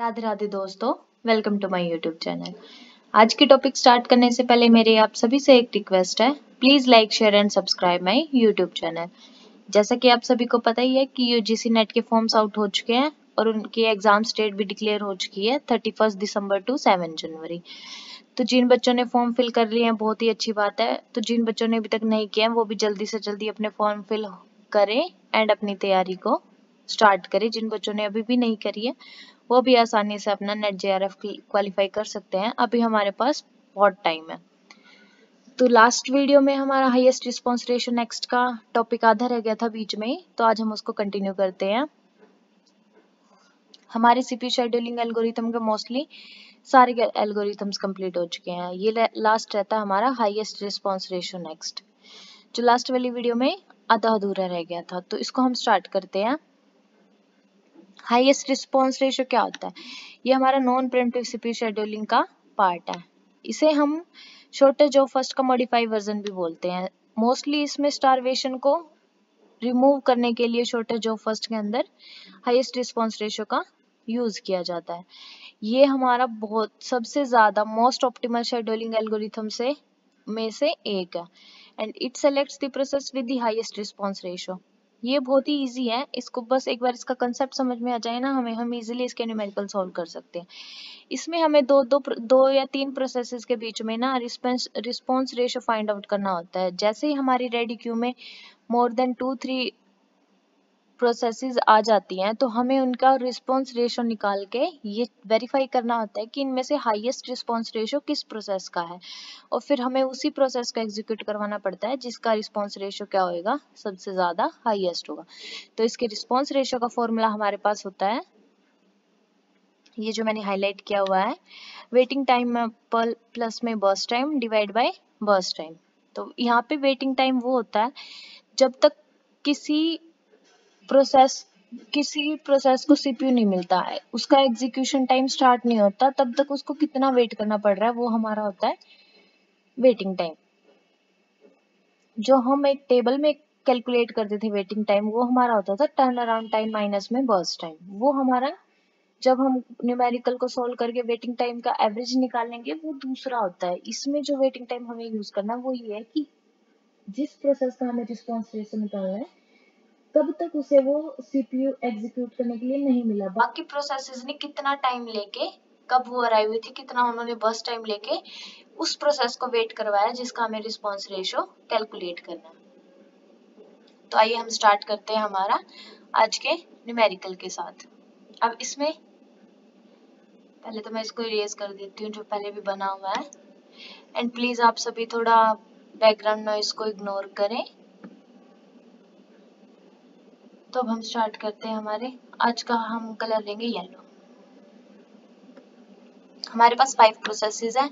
राधे राधे दोस्तों, welcome to my YouTube channel. आज की टॉपिक स्टार्ट करने से पहले मेरे आप सभी से एक रिक्वेस्ट है, please like share and subscribe my YouTube channel. जैसा कि आप सभी को पता ही है कि यूजीसी नेट के फॉर्म्स आउट हो चुके हैं और उनकी एग्जाम डेट भी डिक्लेयर हो चुकी है 31 दिसंबर टू 7 जनवरी। तो जिन बच्चों ने फॉर्म फिल कर लिए हैं बहुत ही अच्छी बात है। तो जिन बच्चों ने अभी तक नहीं किया है वो भी जल्दी से जल्दी अपने फॉर्म फिल करें एंड अपनी तैयारी को स्टार्ट करें। जिन बच्चों ने अभी भी नहीं करी है वो भी आसानी से अपना नेट जेआरएफ क्वालिफाई कर सकते हैं। अभी हमारे पास बहुत टाइम है। तो लास्ट वीडियो में हमारा हाईएस्ट रिस्पांस रेशियो नेक्स्ट का टॉपिक आधा रह गया था बीच में, तो आज हम उसको कंटिन्यू करते हैं। हमारे सीपीयू शेड्यूलिंग एल्गोरिथम के मोस्टली सारे एल्गोरिथम्स कंप्लीट हो चुके हैं। ये लास्ट रहता है हमारा हाईएस्ट रिस्पांस रेशियो नेक्स्ट, जो लास्ट वाली वीडियो में आधा अधूरा रह गया था। तो इसको हम स्टार्ट करते हैं। हाईएस्ट रिस्पांस रेशियो क्या होता है? ये हमारा नॉन प्रीएम्प्टिव सीपीयू शेड्यूलिंग का पार्ट है। इसे हम शॉर्टेज ऑफ फर्स्ट का मॉडिफाई वर्जन भी बोलते हैं। मोस्टली इसमें स्टारवेशन को रिमूव करने के लिए शॉर्टेज ऑफ फर्स्ट के अंदर हाईएस्ट रिस्पांस रेशियो का यूज किया जाता है। ये हमारा बहुत सबसे ज्यादा मोस्ट ऑप्टिमल शेड्यूलिंग एल्गोरिथम में से एक है and it selects the process with the highest response ratio. ये बहुत ही इजी है, इसको बस एक बार इसका कंसेप्ट समझ में आ जाए ना हम इजीली इसके न्यूमेरिकल सॉल्व कर सकते हैं। इसमें हमें दो या तीन प्रोसेसेस के बीच में ना रिस्पांस रेशियो फाइंड आउट करना होता है। जैसे ही हमारी रेडी क्यू में मोर देन 2-3 प्रोसेसेस आ जाती हैं तो हमें उनका रिस्पांस रेशियो निकाल के ये वेरीफाई करना होता है कि इनमें से हाईएस्ट रिस्पांस रेशियो किस प्रोसेस का है और फिर हमें उसी प्रोसेस का एग्जीक्यूट करवाना पड़ता है जिसका रिस्पांस रेशियो क्या होएगा, सबसे ज्यादा हाईएस्ट होगा। तो इसके रिस्पांस रेशियो का फॉर्मूला हमारे पास होता है, ये जो मैंने हाईलाइट किया हुआ है, वेटिंग टाइम प्लस में burst time divide by burst time. तो यहाँ पे वेटिंग टाइम वो होता है जब तक किसी प्रोसेस को सीपीयू नहीं मिलता है, उसका एग्जीक्यूशन टाइम स्टार्ट नहीं होता, तब तक उसको कितना वेट करना पड़ रहा है वो हमारा होता है वेटिंग टाइम। जो हम एक टेबल में कैलकुलेट करते थे वेटिंग टाइम, वो हमारा होता था टर्न अराउंड टाइम माइनस में बर्स्ट टाइम। वो हमारा जब हम न्यूमेरिकल को सोल्व करके वेटिंग टाइम का एवरेज निकालेंगे वो दूसरा होता है। इसमें जो वेटिंग टाइम हमें यूज करना वो ये है कि जिस प्रोसेस का हमें रिस्पांस रेशियो निकालना है तब तक उसे वो सीपीयू एग्जीक्यूट करने के लिए नहीं मिला। बाकी प्रोसेसेस ने कितना टाइम लेके, कब वो अराइव हुई थी, कितना उन्होंने बर्स्ट टाइम लेके उस प्रोसेस को वेट करवाया जिसका हमें रिस्पांस रेशियो कैलकुलेट करना है। तो आइए हम स्टार्ट करते हैं हमारा आज के न्यूमेरिकल के साथ। अब इसमें पहले तो मैं इसको इरेज कर देती हूँ जो पहले भी बना हुआ है एंड प्लीज आप सभी थोड़ा बैकग्राउंड नॉइज को इग्नोर करें। तो अब हम स्टार्ट करते हैं। हमारे आज का हम कलर लेंगे येलो। हमारे पास 5 प्रोसेसेस हैं।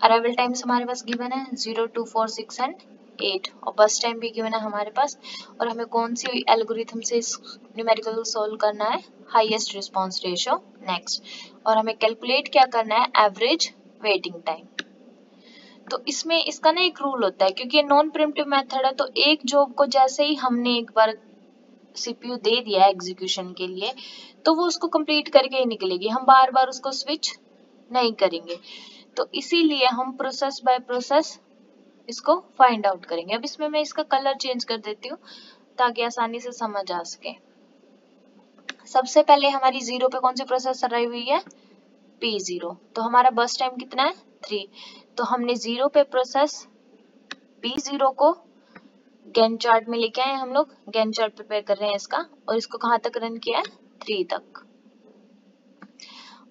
अराइवल टाइम्स हमारे पास गिवन है 0, 2, 4, 6 एंड 8 और बस टाइम भी गिवन है हमारे पास। और हमें कौन सी एल्गोरिथम से इस न्यूमेरिकल सोल्व करना है, हाईएस्ट रिस्पांस रेशियो नेक्स्ट। और हमें कैलकुलेट क्या करना है, एवरेज वेटिंग टाइम। तो इसमें इसका ना एक रूल होता है, क्योंकि ये नॉन प्रीएम्प्टिव मेथड है तो एक जॉब को जैसे ही हमने एक बार सीपीयू दे दिया एग्जीक्यूशन के लिए तो वो उसको कंप्लीट करके ही निकलेगी, हम बार बार उसको स्विच नहीं करेंगे। तो इसीलिए हम प्रोसेस बाय प्रोसेस इसको फाइंड आउट करेंगे। अब इसमें मैं इसका कलर चेंज कर देती हूँ ताकि आसानी से समझ आ सके। सबसे पहले हमारी 0 पे कौन सी प्रोसेस अराइव हुई है, P0। तो हमारा बस टाइम कितना है, 3। तो हमने 0 पे प्रोसेस P0 को गैंट चार्ट में लेके आए, हम लोग गैंट चार्ट प्रिपेयर कर रहे हैं इसका, और इसको कहाँ तक रन किया है, 3 तक।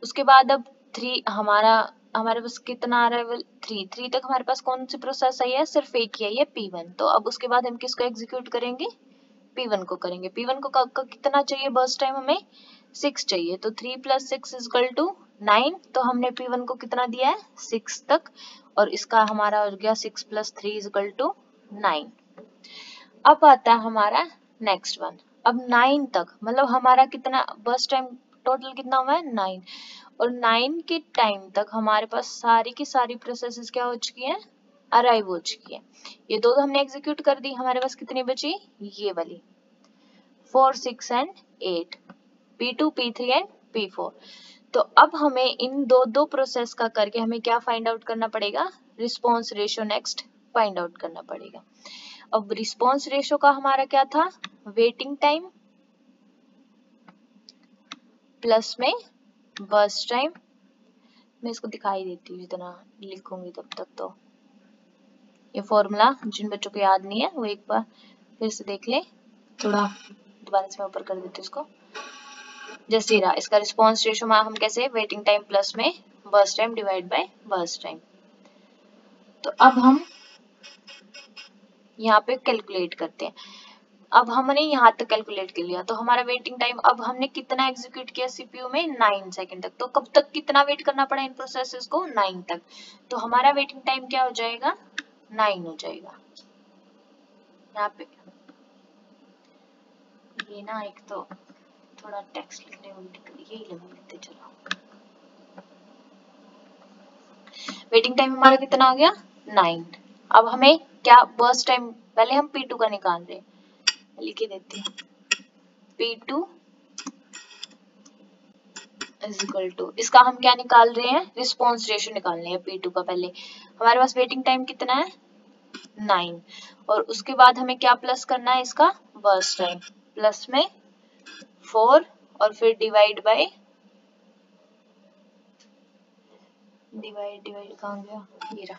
उसके बाद अब 3 हमारे पास कितना आ रहा है, 3 तक हमारे पास कौन सी प्रोसेस आई है, सिर्फ एक ही आई है, P1। तो अब उसके बाद हम किसको एग्जीक्यूट करेंगे, P1 को करेंगे। P1 को कितना चाहिए, बर्स्ट टाइम हमें 6 चाहिए। तो 3 + 6 = 9। तो हमने P1 को कितना दिया है, 6 तक, और इसका हमारा हो गया 6 + 3 = 9। अब आता है हमारा नेक्स्ट वन। अब 9 तक मतलब हमारा कितना बस टाइम टोटल कितना हुआ है, 9। और 9 के टाइम तक हमारे पास सारी की सारी प्रोसेसेस क्या हो चुकी हैं, अराइव हो चुकी है। ये दो हमने एग्जीक्यूट कर दी, हमारे पास कितनी बची, ये वाली 4, 6 and 8, P2, P3 and P4। तो अब हमें इन दो प्रोसेस का करके हमें क्या फाइंड आउट करना पड़ेगा, response ratio next find out करना पड़ेगा। अब रिस्पॉन्स रेशियो का हमारा क्या था, वेटिंग टाइम प्लस में बर्स्ट टाइम। मैं इसको दिखाई देती हूँ, जितना लिखूंगी तब तक। तो ये फॉर्मूला जिन बच्चों को याद नहीं है वो एक बार फिर से देख ले, थोड़ा दोबारा से मैं ऊपर कर देती हूँ इसको। जैसे रहा इसका रिस्पॉन्स रेशियो हम कैसे, वेटिंग टाइम प्लस में burst time divide by burst time. तो अब हम यहाँ पे कैलकुलेट करते हैं। अब हमने यहाँ तक कैलकुलेट कर लिया, तो हमारा वेटिंग टाइम अब हमने कितना एग्जीक्यूट किया सीपीयू में, 9 सेकंड तक। तो कब तक कितना वेट करना पड़ा इन प्रोसेसेस को, 9 तक। तो हमारा वेटिंग टाइम क्या हो जाएगा, 9 हो जाएगा। यहाँ पे ये ना एक तो थोड़ा टेक्स्ट लिखने में दिक्कत, यही लगा लेते चलो। वेटिंग टाइम हमारा कितना आ गया, 9। अब हमें क्या बर्स्ट टाइम, पहले हम P2 का निकाल रहे हैं, लिख के देते हैं। P2 इज इक्वल टू, इसका हम क्या निकाल रहे हैं, रिस्पॉन्स रेशियो निकाल रहे हैं P2 का। पहले हमारे पास वेटिंग टाइम कितना है, 9, और उसके बाद हमें क्या प्लस करना है, इसका बर्स्ट टाइम प्लस में 4, और फिर डिवाइड बाय, डिवाइड कहाँ गया, ये रहा,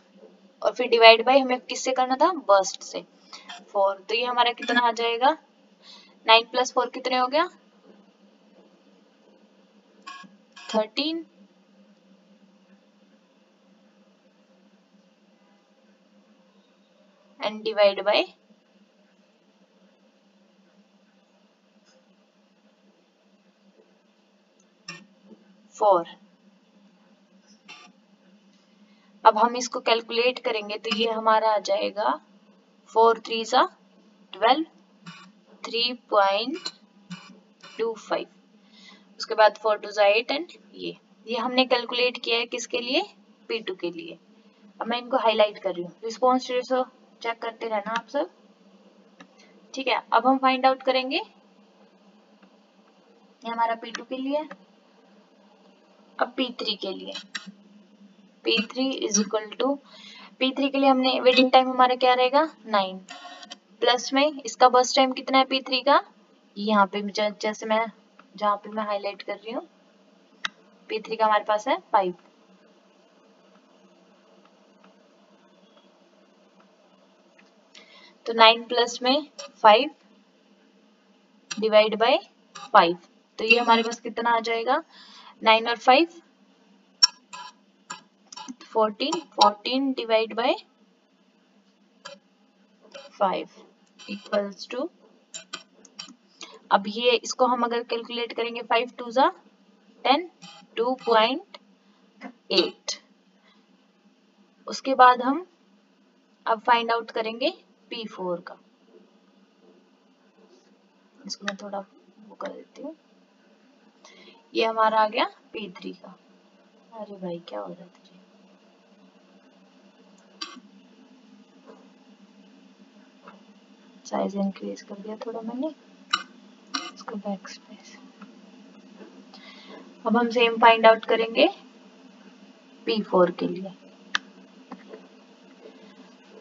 और फिर डिवाइड बाय हमें किससे करना था, बर्स्ट से, 4। तो ये हमारा कितना आ जाएगा, 9 प्लस 4 कितने हो गया, 13, एंड डिवाइड बाय 4। अब हम इसको कैलकुलेट करेंगे तो ये हमारा आ जाएगा 4 3 12, 3.25। उसके बाद 4 2 8, एंड ये हमने कैलकुलेट किया है किसके लिए, P2 के लिए। अब मैं इनको हाईलाइट कर रही हूँ, रिस्पॉन्स रेशियो चेक करते रहना आप सब, ठीक है। अब हम फाइंड आउट करेंगे, ये हमारा P2 के लिए। अब P3 के लिए, P3 is equal to, P3 के लिए हमने वेटिंग टाइम हमारा क्या रहेगा, 9, प्लस में इसका बर्स्ट टाइम कितना है P3 का, यहाँ पे जैसे मैं जहाँ पे मैं हाईलाइट कर रही हूँ, P3 का हमारे पास है 5। तो 9 प्लस में 5 डिवाइड बाय 5, तो ये हमारे पास कितना आ जाएगा, 9 और 5 14, 14 डिवाइड बाय 5 इक्वल्स टू, अब ये इसको हम अगर कैलकुलेट करेंगे, 5 2 10, 2.8। उसके बाद हम अब फाइंड आउट करेंगे P4 का। इसको मैं थोड़ा वो कर देती हूँ, ये हमारा आ गया P3 का। अरे भाई क्या हो रहा है तुझे, साइज इंक्रीज कर दिया थोड़ा मैंने, इसको बैक स्पेस। अब हम सेम फाइंड आउट करेंगे P4 के लिए।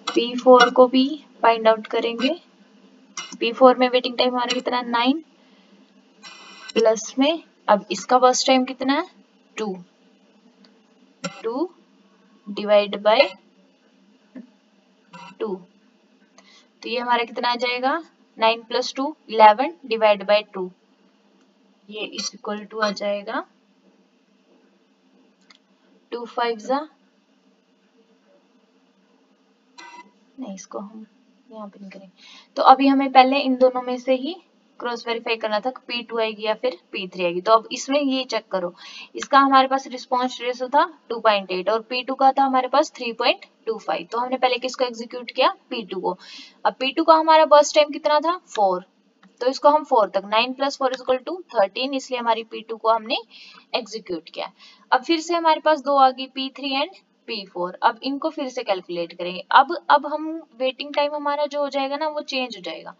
P4 को भी फाइंड आउट करेंगे। P4 में वेटिंग टाइम हमारा कितना है, 9, प्लस में अब इसका बर्स्ट टाइम कितना है, 2 डिवाइड बाय 2। तो ये हमारा कितना आ जाएगा, 9 प्लस 2 11 डिवाइड बाय 2, ये इस इक्वल टू आ जाएगा 2 5 नहीं, इसको हम यहाँ पे नहीं करेंगे। तो अभी हमें पहले इन दोनों में से ही क्रॉस वेरीफाई करना था, P2 आएगी या फिर P3 आएगी। तो अब इसमें ये चेक करो, इसका हमारे पास रिस्पॉन्स रेशियो था 2.8 और P2 का था हमारे पास 3.25। तो हमने पहले किसको एग्जीक्यूट किया, P2 को। अब P2 का हमारा बर्स्ट टाइम कितना था, 4, तो इसको हम 4 तक, 9 प्लस 4 इक्वल टू 13, इसलिए हमारी P2 को हमने एग्जीक्यूट किया। अब फिर से हमारे पास दो आ गई, P3 एंड P4। अब इनको फिर से कैलकुलेट करेंगे। अब हम वेटिंग टाइम हमारा जो हो जाएगा ना, वो चेंज हो जाएगा।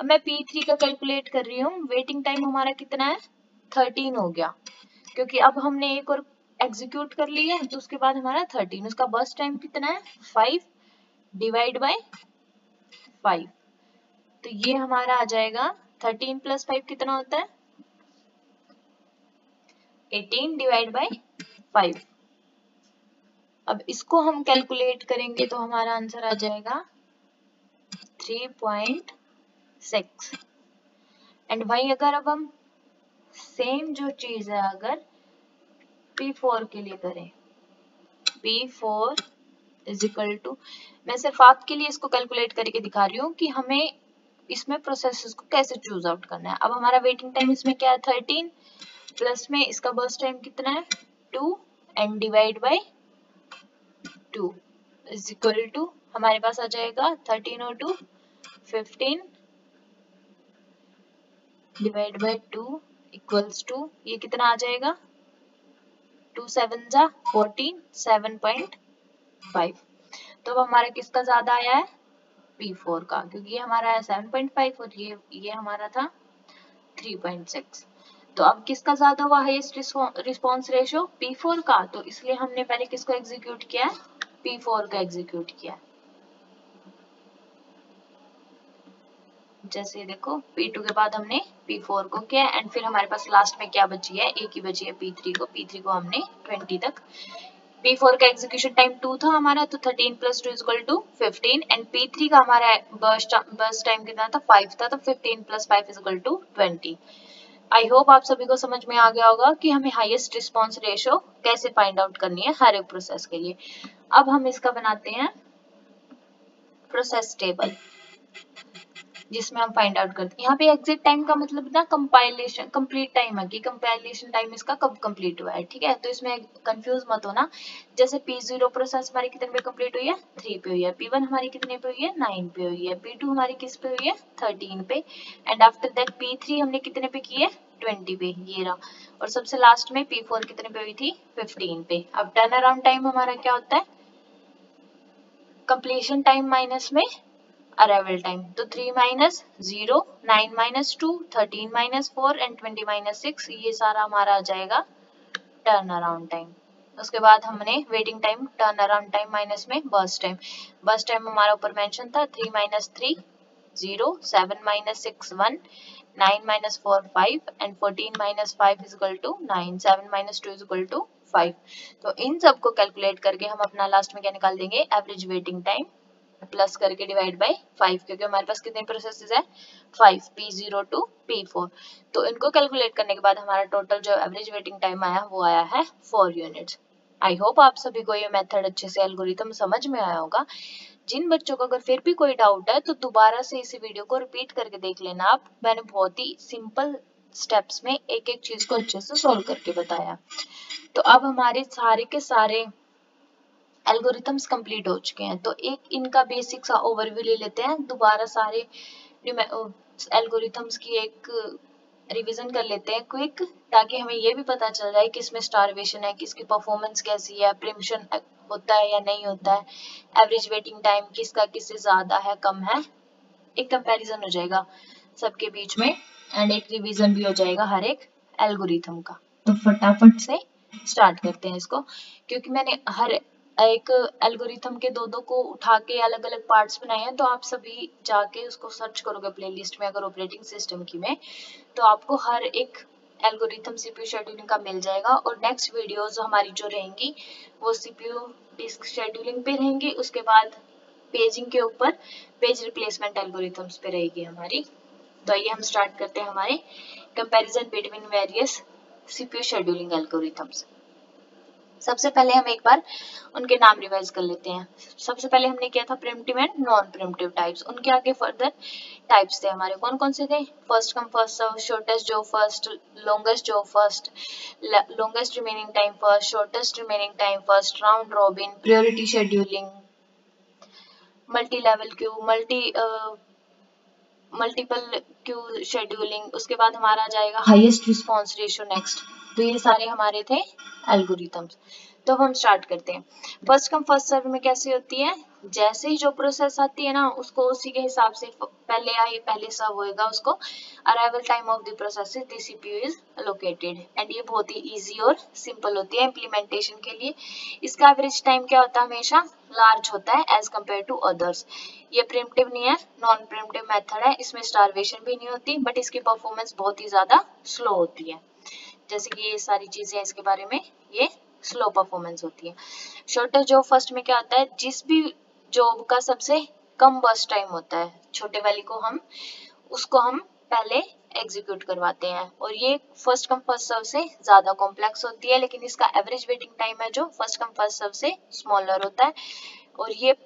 अब मैं P3 का कैलकुलेट कर रही हूँ, वेटिंग टाइम हमारा कितना है, 13 हो गया, क्योंकि अब हमने एक और एग्जीक्यूट कर लिया है, तो उसके बाद हमारा 13, उसका बर्स्ट टाइम कितना है 5 डिवाइड बाय 5, तो ये हमारा आ जाएगा 13 प्लस 5 कितना होता है 18 डिवाइड बाय 5। अब इसको हम कैलकुलेट करेंगे तो हमारा आंसर आ जाएगा 3.6। एंड वही अगर अब हम सेम जो चीज है अगर P4 के लिए करें, P4 इज इक्वल टू, मैं सिर्फ आपके लिए इसको कैलकुलेट करके दिखा रही हूँ कि हमें इसमें प्रोसेसेस को कैसे चूज आउट करना है। अब हमारा वेटिंग टाइम इसमें क्या है 13 प्लस में इसका बर्स्ट टाइम कितना है 2 and divide by 2 is equal to हमारे पास आ जाएगा 13 और 2 15 डिवाइड बाय 2 इक्वल्स टू ये कितना आ जाएगा 2 7 जा 14 7.5। तो अब हमारा किसका ज्यादा आया है P4 का, क्योंकि ये हमारा है 7.5 और ये हमारा था 3.6। तो अब किसका ज्यादा हुआ हाईएस्ट रिस्पांस रेशियो P4 का, तो इसलिए हमने पहले किसको एग्जीक्यूट किया है P4 का एग्जीक्यूट किया। जैसे देखो P2 के बाद हमने P4 को किया एंड फिर हमारे पास लास्ट में क्या बची है, एक ही बची है P3 को हमने 20 तक। P4 का एग्जीक्यूशन टाइम 2 था हमारा, तो 13 plus 2 is equal to 15 and P3 का हमारा बर्स्ट टाइम कितना था 5 था, तो 15 plus 5 is equal to 20। I hope आप सभी को समझ में आ गया होगा कि हमें हाईएस्ट रिस्पांस रेशियो कैसे फाइंड आउट करनी है हर एक प्रोसेस के लिए। अब हम इसका बनाते हैं प्रोसेस टेबल जिसमें हम फाइंड आउट करते हैं। यहाँ पे एग्जिट टाइम का मतलब ना कंपाइलेशन कंप्लीट टाइम है कि कंपाइलेशन टाइम इसका कब कंप्लीट हुआ है, ठीक है। तो इसमें कंफ्यूज मत होना। जैसे P0 प्रोसेस हमारी कितने पे कंप्लीट हुई है 3 पे हुई है, P1 हमारी कितने पे हुई है 9 पे हुई है, P2 हमारी किस पे हुई है 13 पे एंड आफ्टर दैट P3 हमने कितने पे की है 20 पे, ये रहा। और सबसे लास्ट में P4 कितने पे हुई थी 15 पे। अब टर्न अराउंड टाइम हमारा क्या होता है कंप्लीशन टाइम माइनस में अराइवल टाइम, तो 3 minus 0 9 minus 2 13 minus 4 and 20 minus 6, ये सारा हमारा आ जाएगा टर्न अराउंड टाइम। उसके बाद हमने waiting time turn around time minus में बर्स्ट टाइम हमारा ऊपर मेंशन था 3 minus 3 0 7 minus 6 1 9 minus 4 5 and 14 minus 5 is equal to 9 7 minus 2 is equal to 5। तो इन सब को कैलकुलेट करके हम अपना लास्ट में क्या निकाल देंगे एवरेज वेटिंग टाइम प्लस करके डिवाइड बाय 5, क्योंकि हमारे पास कितने प्रोसेसेस है 5 P0 टू P4। तो इनको कैलकुलेट करने के बाद हमारा टोटल जो एवरेज वेटिंग टाइम आया वो आया है 4 यूनिट्स। आई होप आप सभी को ये मेथड अच्छे से एल्गोरिथम समझ में आया होगा। जिन बच्चों को अगर फिर भी कोई डाउट है तो दोबारा से इसी वीडियो को रिपीट करके देख लेना आप। मैंने बहुत ही सिंपल स्टेप्स में एक एक चीज को अच्छे से सोल्व करके बताया। तो अब हमारे सारे के सारे एल्गोरिथम्स कंप्लीट हो चुके हैं, तो एक इनका बेसिक सा ओवरव्यू ले लेते हैं। दोबारा सारे एल्गोरिथम्स की एक रिवीजन कर लेते हैं क्विक, ताकि हमें ये भी पता चल जाए कि इसमें स्टारवेशन है, किसकी परफॉर्मेंस कैसी है, प्रिम्पशन होता है या नहीं होता है, एवरेज वेटिंग टाइम किसका किससे ज्यादा है कम है, एक कंपैरिजन हो जाएगा सबके बीच में एंड एक रिवीजन भी हो जाएगा हर एक एल्गोरिथम का। तो फटाफट से स्टार्ट करते हैं इसको, क्योंकि मैंने हर एक एल्गोरिथम के दो को उठा के अलग अलग पार्ट्स बनाए हैं, तो आप सभी जाके उसको सर्च करोगे प्लेलिस्ट में अगर ऑपरेटिंग सिस्टम की में, तो आपको हर एक एल्गोरिथम सीपीयू शेड्यूलिंग का मिल जाएगा। और नेक्स्ट वीडियोस हमारी जो रहेंगी वो सीपीयू डिस्क शेड्यूलिंग पे रहेंगी, उसके बाद पेजिंग के ऊपर पेज रिप्लेसमेंट एल्गोरिथम्स पे रहेगी हमारी। तो आइए हम स्टार्ट करते हैं हमारे comparison between various CPU scheduling algorithms. सबसे पहले हम एक बार उनके नाम रिवाइज कर लेते हैं। सबसे पहले हमने किया था primitive and non primitive types, उनके आगे फर्दर टाइप्स थे हमारे कौन कौन से थे, first come first serve, shortest job first, longest job first, longest remaining time first, shortest remaining time first, round robin, priority scheduling, multi level queue, multiple queue scheduling. उसके बाद हमारा आ जाएगा हाईएस्ट रिस्पांस रेशियो नेक्स्ट। तो ये सारे हमारे थे algorithms. तो अब हम स्टार्ट करते हैं। फर्स्ट कम फर्स्ट सर्व में कैसी होती है, जैसे ही जो प्रोसेस आती है ना उसको उसी के हिसाब से पहले आई पहले सर्व होएगा उसको। Arrival time of the process is the CPU is located. And ये बहुत ही इजी और सिंपल होती है इम्प्लीमेंटेशन के लिए। इसका एवरेज टाइम क्या होता है, हमेशा लार्ज होता है एज कम्पेयर टू अदर्स। ये प्रिमिटिव नहीं है, नॉन प्रिमिटिव मेथड है, इसमें स्टारवेशन भी नहीं होती, बट इसकी परफॉर्मेंस बहुत ही ज्यादा स्लो होती है। जैसे कि ये सारी चीजें इसके बारे में, ये स्लो परफॉर्मेंस होती है। शॉर्टेस्ट जॉब फर्स्ट में क्या होता है, जिस भी जॉब का सबसे कम बर्स्ट टाइम होता है, छोटे वाली को हम उसको हम पहले एग्जीक्यूट करवाते हैं। और ये फर्स्ट कम फर्स्ट सर्व से ज्यादा कॉम्प्लेक्स होती है, लेकिन इसका एवरेज वेटिंग टाइम है जो फर्स्ट कम फर्स्ट सर्व से स्मॉलर होता है। और ये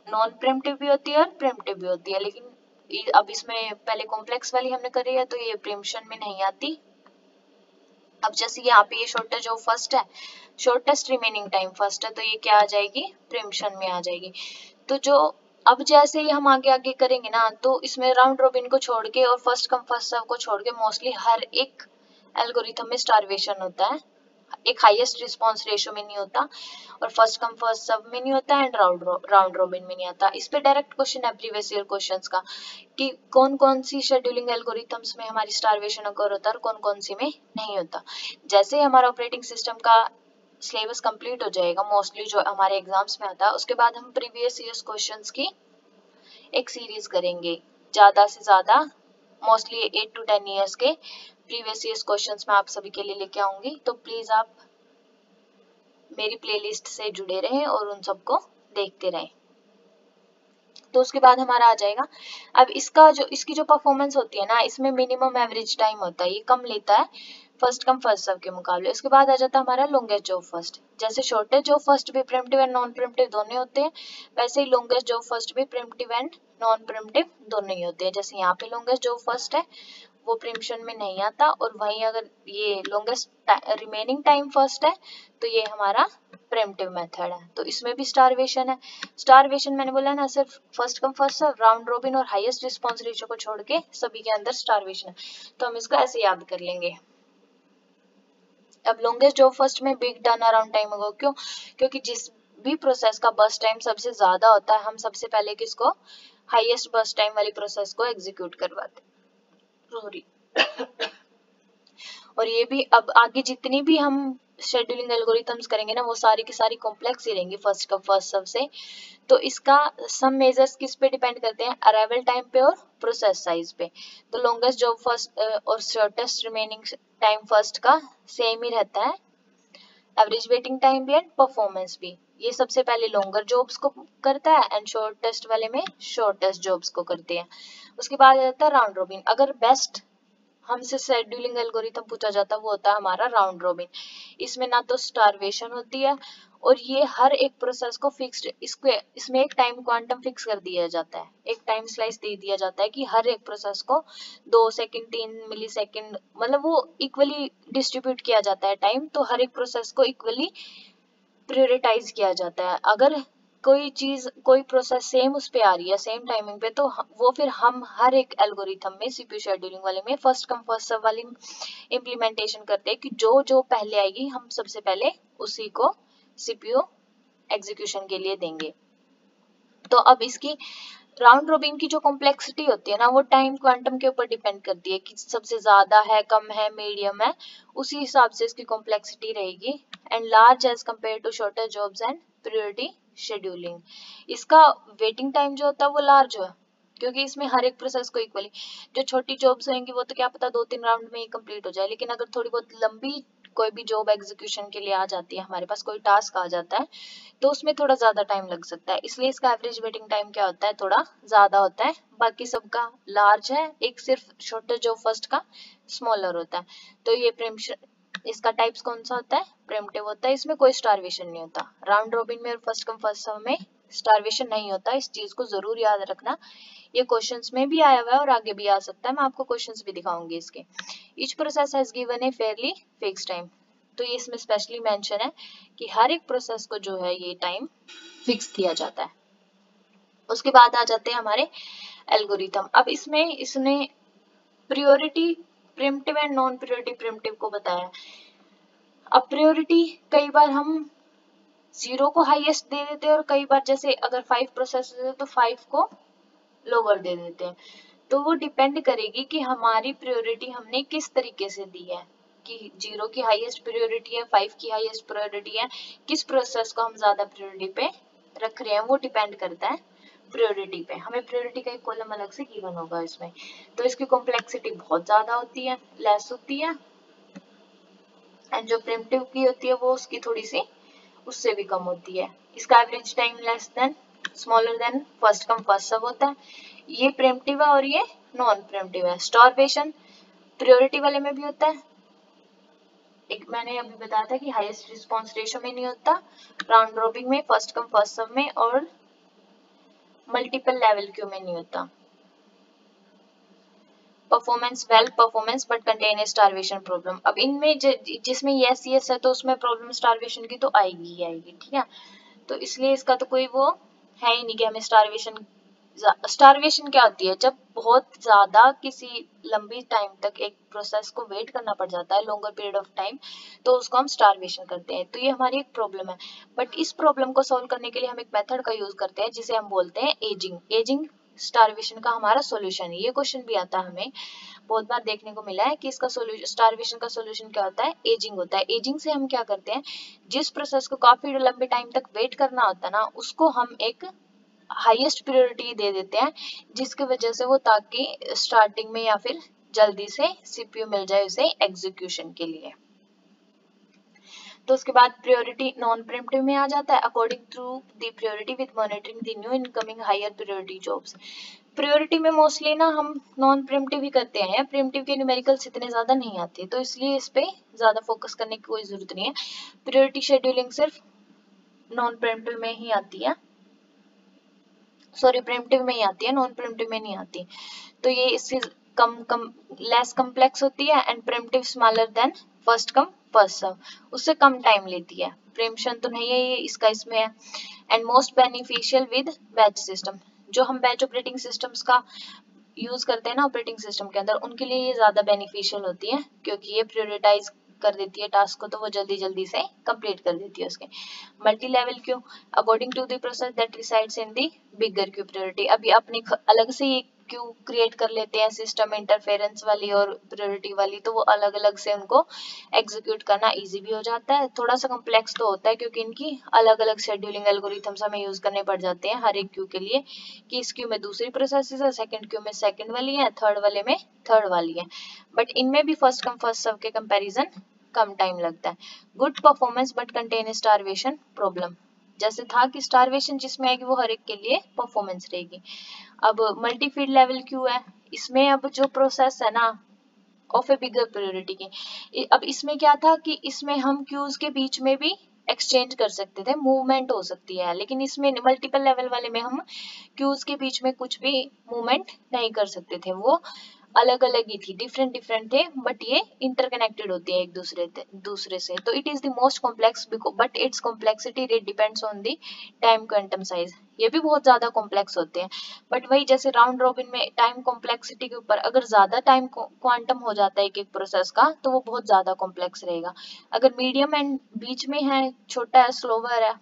नॉन प्रिमिटिव भी होती है और प्रिमिटिव भी होती है, लेकिन अब इसमें पहले कॉम्प्लेक्स वाली हमने करी है तो ये प्रिम्पशन में नहीं आती। अब जैसे यहाँ पे ये शॉर्टेस्ट जो फर्स्ट है, शॉर्टेस्ट रिमेनिंग टाइम फर्स्ट है, तो ये क्या आ जाएगी, प्रिम्पशन में आ जाएगी। तो जो अब जैसे ही हम आगे आगे करेंगे ना, तो इसमें राउंड रोबिन को छोड़ के और फर्स्ट कम फर्स्ट सर्व को छोड़ के मोस्टली हर एक एल्गोरिथम में स्टारवेशन होता है। एक हाईएस्ट रिस्पांस रेशियो में नहीं होता, और फर्स्ट कम फर्स्ट सर्व में नहीं होता, एंड राउंड रोबिन में नहीं आता। इस पे डायरेक्ट क्वेश्चन है प्रीवियस ईयर क्वेश्चंस का कि कौन कौन सी शेड्यूलिंग एल्गोरिथम्स में हमारी स्टारवेशन अकर होता है और कौन कौन सी में नहीं होता। जैसे ही हमारा ऑपरेटिंग सिस्टम का सिलेबस कंप्लीट हो जाएगा, मोस्टली जो हमारे एग्जाम्स में आता है, उसके बाद हम प्रीवियस ईयर्स क्वेश्चंस की एक सीरीज करेंगे, ज्यादा से ज्यादा मोस्टली 8 to 10 ईयर्स के प्रीवियस ईयर्स क्वेश्चंस मैं आप सभी के लिए लेके आऊंगी। तो प्लीज आप मेरी प्लेलिस्ट से जुड़े रहें और उन सबको देखते रहें। तो उसके बाद हमारा आ जाएगा, अब इसकी जो परफॉर्मेंस होती है ना, इसमें मिनिमम एवरेज टाइम होता है, ये कम लेता है फर्स्ट कम फर्स्ट सर्व के मुकाबले। उसके बाद आ जाता है हमारा लॉन्गेस्ट जॉब फर्स्ट। जैसे शॉर्टेस्ट जॉब फर्स्ट भी प्रिमिटिव एंड नॉन प्रिमिटिव दोनों होते हैं, वैसे ही लॉन्गेस्ट जॉब फर्स्ट भी प्रिमिटिव एंड नॉन प्रिमिटिव दोनों ही होते हैं। जैसे यहाँ पे लॉन्गेस्ट जॉब फर्स्ट है वो प्रिम्पशन में नहीं आता, और वहीं अगर ये लॉन्गेस्ट रिमेनिंग टाइम फर्स्ट है तो ये हमारा प्रिमिटिव मेथड है। तो इसमें भी स्टारवेशन है। स्टारवेशन मैंने बोला ना, सिर्फ first come first serve, round robin और हाईएस्ट रिस्पांस रेशियो को छोड़ के सभी के अंदर स्टारवेशन है। तो हम इसको ऐसे याद कर लेंगे। अब लॉन्गेस्ट जॉब फर्स्ट में बिग टर्न अराउंड टाइम होगा, क्यों, क्योंकि जिस भी प्रोसेस का बर्स्ट टाइम सबसे ज्यादा होता है, हम सबसे पहले किसको, हाईएस्ट बर्स्ट टाइम वाली प्रोसेस को एग्जीक्यूट करवाते। सॉरी। और ये भी अब आगे जितनी भी हम शेड्यूलिंग एल्गोरिथम्स करेंगे ना, वो सारी की सारी कॉम्प्लेक्स ही रहेंगी फर्स्ट कम फर्स्ट सर्व से। तो इसका सम मेजर्स किस पे डिपेंड करते हैं, अराइवल टाइम पे और प्रोसेस साइज पे। तो लॉन्गेस्ट जॉब फर्स्ट और शॉर्टेस्ट रिमेनिंग टाइम फर्स्ट का सेम ही रहता है, एवरेज वेटिंग टाइम भी एंड परफॉर्मेंस भी। ये सबसे पहले लॉन्गर जॉब्स को करता है एंड शॉर्टेस्ट वाले में शॉर्टेस्ट जॉब्स को करते हैं। उसके बाद आ जाता है राउंड रोबिन। अगर बेस्ट हमसे शेड्यूलिंग एल्गोरिथम पूछा जाता है वो होता है हमारा राउंड रोबिन। इसमें ना तो स्टारवेशन होती है, और ये हर एक प्रोसेस को फिक्स्ड, इसमें एक टाइम क्वांटम फिक्स कर दिया जाता है, एक टाइम स्लाइस दे दिया जाता है कि हर एक प्रोसेस को 2 सेकंड 3 मिली सेकंड, मतलब वो इक्वली डिस्ट्रीब्यूट किया जाता है टाइम, तो हर एक प्रोसेस को इक्वली प्रायोरिटाइज किया जाता है। अगर कोई चीज कोई प्रोसेस सेम उस पे आ रही है सेम टाइमिंग पे, तो वो फिर हम हर एक एल्गोरिथम में सीपीयू शेड्यूलिंग वाले में फर्स्ट कम फर्स्ट सर्व वाली इम्प्लीमेंटेशन करते हैं कि जो जो पहले आएगी हम सबसे पहले उसी को सीपीयू एग्जीक्यूशन के लिए देंगे। तो अब इसकी राउंड रोबिन की जो कॉम्प्लेक्सिटी होती है ना, वो टाइम क्वांटम के ऊपर डिपेंड करती है कि सबसे ज्यादा है, कम है, मीडियम है, उसी हिसाब से इसकी कॉम्प्लेक्सिटी रहेगी। And large as compared to shorter jobs and priority scheduling. इसका वेटिंग टाइम जो होता है वो लार्ज है, क्योंकि इसमें हर एक प्रोसेस को इक्वली, जो छोटी जॉब्स होंगी वो तो क्या पता 2-3 राउंड में ही कंप्लीट हो जाए, लेकिन अगर थोड़ी बहुत लंबी कोई भी जॉब एग्जीक्यूशन के लिए आ जाती है, हमारे पास कोई टास्क आ जाता है, तो उसमें थोड़ा ज्यादा टाइम लग सकता है। इसलिए इसका एवरेज वेटिंग टाइम क्या होता है, थोड़ा ज्यादा होता है। बाकी सबका लार्ज है, एक सिर्फ शॉर्टर जॉब फर्स्ट का स्मॉलर होता है। तो ये इसका टाइप्स कौन सा होता है, प्रिमिटिव होता है, इसमें कोई स्टारवेशन नहीं होता। राउंड रोबिन में और फर्स्ट कम फर्स्ट सर्व में स्टारवेशन नहीं होता, इस चीज को जरूर याद रखना। ये क्वेश्चंस में भी आया हुआ है और आगे भी आ सकता है, मैं आपको क्वेश्चंस भी दिखाऊंगी इसके। Each process has given A Fairlie fix time. तो ये इसमें स्पेशली मेंशन है कि हर एक प्रोसेस को जो है ये टाइम फिक्स किया जाता है। उसके बाद आ जाते हैं हमारे एल्गोरिथम। अब इसमें इसने priority primitive and non priority primitive को बताया। अब प्रायोरिटी कई बार हम 0 को हाईएस्ट दे देते हैं और कई बार जैसे अगर 5 प्रोसेस है तो 5 को लोअर दे देते हैं। तो वो डिपेंड करेगी कि हमारी प्रायोरिटी हमने किस तरीके से दी है, कि 0 की हाईएस्ट प्रायोरिटी है, 5 की हाईएस्ट प्रायोरिटी है, किस प्रोसेस को हम ज्यादा प्रायोरिटी पे रख रहे हैं, वो डिपेंड करता है प्रायोरिटी पे। हमें प्रायोरिटी का एक कॉलम अलग से गिवन होगा इसमें। तो इसकी कॉम्प्लेक्सिटी बहुत ज्यादा होती है, लेस होती है, एंड जो प्रिमिटिव की होती है वो उसकी थोड़ी सी उससे भी कम होती है। इसका average time less than smaller than first come first serve होता है। ये प्रिमिटिव है और ये नॉन प्रिमिटिव है। स्टारवेशन प्रायोरिटी वाले में भी होता है, एक मैंने अभी बताया था कि हाईएस्ट रिस्पांस रेशियो में नहीं होता, राउंड रॉबिन में, फर्स्ट कम फर्स्ट सर्व में और मल्टीपल लेवल क्यू में नहीं होता। Performance well performance but contain starvation problem. अब इनमें जिसमें यस यस है तो उसमें प्रॉब्लम स्टारवेशन की तो आएगी ही आएगी, ठीक है। तो इसलिए इसका तो कोई वो है ही नहीं कि हमें स्टारवेशन। स्टारवेशन क्या होती है, जब बहुत ज्यादा किसी लंबी टाइम तक एक प्रोसेस को वेट करना पड़ जाता है, लॉन्गर पीरियड ऑफ टाइम, तो उसको हम स्टारवेशन करते हैं। तो ये हमारी एक प्रॉब्लम है। बट इस प्रॉब्लम को सॉल्व करने के लिए हम एक मेथड का यूज करते हैं जिसे हम बोलते हैं एजिंग। एजिंग स्टारवेशन का हमारा सॉल्यूशन है। ये क्वेश्चन भी आता है हमें, बहुत बार देखने को मिला है कि इसका सॉल्यूशन, स्टारवेशन का सॉल्यूशन क्या होता है, एजिंग होता है। एजिंग से हम क्या करते हैं, जिस प्रोसेस को काफी लंबे टाइम तक वेट करना होता है ना, उसको हम एक हाईएस्ट प्रायोरिटी दे देते हैं, जिसकी वजह से वो, ताकि स्टार्टिंग में या फिर जल्दी से सीपीयू मिल जाए उसे एग्जीक्यूशन के लिए। तो उसके बाद प्रायोरिटी नॉन प्रिमिटिव में आ जाता है। According to the priority with monitoring the new incoming higher priority jobs. Priority में मोस्टली ना हम नॉन प्रिमिटिव ही करते हैं, प्रिमिटिव के न्यूमेरिकल्स इतने ज्यादा नहीं आते, तो इसलिए इस पे ज्यादा फोकस करने की कोई जरूरत नहीं है। प्रायोरिटी शेड्यूलिंग सिर्फ नॉन प्रिमिटिव में ही आती है, सॉरी प्रिमिटिव में ही आती है, नॉन प्रिमिटिव में नहीं आती। तो ये इससे कम लेस कम्प्लेक्स होती है and preemptive smaller than first come first serve, उससे कम टाइम लेती है। प्रीएम्पशन तो नहीं है ये, इसका इसमें है। And most beneficial with batch system. जो हम बैच ऑपरेटिंग सिस्टम्स का यूज करते हैं ना ऑपरेटिंग सिस्टम के अंदर, उनके लिए ये ज्यादा बेनिफिशियल होती है, क्योंकि ये प्रायोरिटाइज कर देती है टास्क को, तो वो जल्दी जल्दी से कंप्लीट कर देती है उसके। Multi level queue according to the process that resides in the bigger queue priority. अभी अपने अलग से ये क्यू क्रिएट कर लेते हैं सिस्टम, इंटरफेरेंस वाली और प्रायोरिटी वाली, तो वो अलग अलग से उनको एग्जीक्यूट करना इजी भी हो जाता है। थोड़ा सा कम्प्लेक्स तो होता है क्योंकि इनकी अलग अलग शेड्यूलिंग एल्गोरिथम्स हमें यूज करने पड़ जाते हैं हर एक क्यू के लिए, कि इस क्यू में दूसरी प्रोसेस है, सेकंड क्यू में सेकंड वाली है, थर्ड वाले में थर्ड वाली है। बट इनमें भी फर्स्ट कम फर्स्ट सर्व के कंपैरिजन कम टाइम लगता है। Good performance but contain starvation problem. जैसे था कि स्टारवेशन जिसमें आएगी वो हर एक के लिए परफॉर्मेंस रहेगी। अब मल्टी फील्ड लेवल क्यू है, इसमें अब जो प्रोसेस है ना ऑफ ए बिगर प्रायोरिटी की, अब इसमें क्या था कि इसमें हम क्यूज के बीच में भी एक्सचेंज कर सकते थे, मूवमेंट हो सकती है, लेकिन इसमें मल्टीपल लेवल वाले में हम क्यूज के बीच में कुछ भी मूवमेंट नहीं कर सकते थे, वो अलग अलग ही थी, डिफरेंट डिफरेंट थे, बट ये इंटरकनेक्टेड होती है एक दूसरे से। तो it is the most complex but it's complexity rate depends on the time quantum size. ये भी बहुत ज्यादा कॉम्प्लेक्स होते हैं, बट वही जैसे राउंड रॉबिन में टाइम कॉम्प्लेक्सिटी के ऊपर अगर ज्यादा टाइम क्वांटम हो जाता है एक एक प्रोसेस का, तो वो बहुत ज्यादा कॉम्प्लेक्स रहेगा। अगर मीडियम एंड बीच में है, छोटा है, स्लोवर है,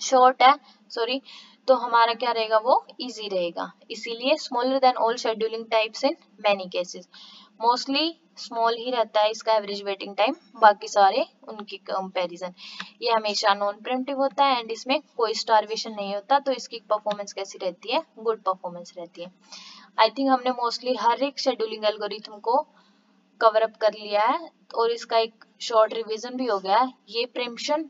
शॉर्ट है, सॉरी, तो हमारा क्या रहेगा, वो इजी रहेगा। इसीलिए smaller than all scheduling types in many cases. Mostly small ही रहता है इसका एवरेज वेटिंग टाइम, बाकी सारे उनकी कंपैरिजन। ये हमेशा नॉन प्रिमिटिव होता है एंड इसमें कोई स्टारवेशन नहीं होता, तो इसकी परफॉर्मेंस कैसी रहती है, गुड परफॉर्मेंस रहती है। आई थिंक हमने मोस्टली हर एक शेड्यूलिंग एल्गोरिथम को कवर अप कर लिया है और इसका एक शॉर्ट रिवीजन भी हो गया है। ये प्रिम्पशन,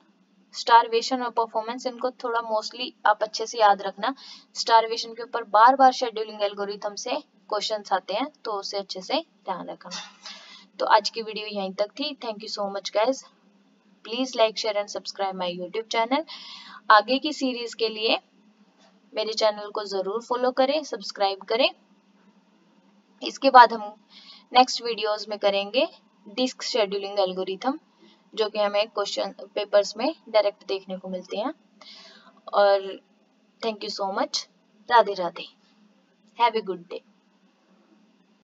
स्टारवेशन और परफॉर्मेंस, इनको थोड़ा मोस्टली आप अच्छे से याद रखना। स्टारवेशन के ऊपर बार बार शेड्यूलिंग एल्गोरिथम से क्वेश्चंस आते हैं, तो उसे अच्छे से ध्यान रखना। तो आज की वीडियो यहीं तक थी। Thank you so much guys. Please like share and subscribe my YouTube channel. आगे की सीरीज के लिए मेरे चैनल को जरूर फॉलो करें, सब्सक्राइब करें। इसके बाद हम नेक्स्ट वीडियोस में करेंगे डिस्क शेड्यूलिंग एल्गोरिथम, जो कि हमें क्वेश्चन पेपर्स में डायरेक्ट देखने को मिलते हैं। और thank you so much. Radhe Radhe. Have a good day.